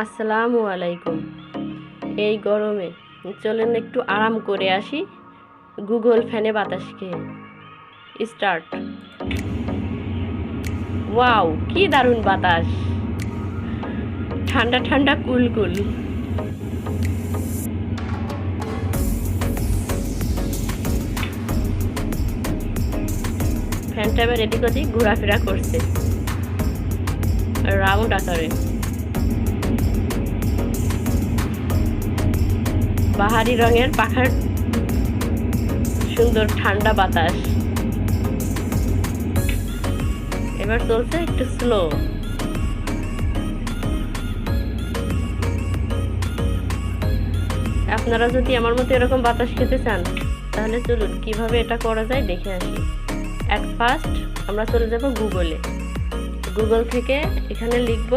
আসসালামু আলাইকুম। এই গরমে চলেন একটু আরাম করে আসি গুগল ফ্যানে বাতাস খেয়ে। স্টার্ট। ওয়াও, কি দারুণ বাতাস! ঠান্ডা ঠান্ডা কুলকুল। ফ্যানটা এবার এদিক ওদিক ঘোরাফেরা করছে রাউন্ড আকারে। বাহারি রঙের পাখার সুন্দর ঠান্ডা বাতাস। এবার চলছে একটু স্লো। আপনারা যদি আমার মতো এরকম বাতাস খেতে চান তাহলে চলুন কিভাবে এটা করা যায় দেখে আসি। ফার্স্ট আমরা চলে যাব গুগলে। গুগল থেকে এখানে লিখব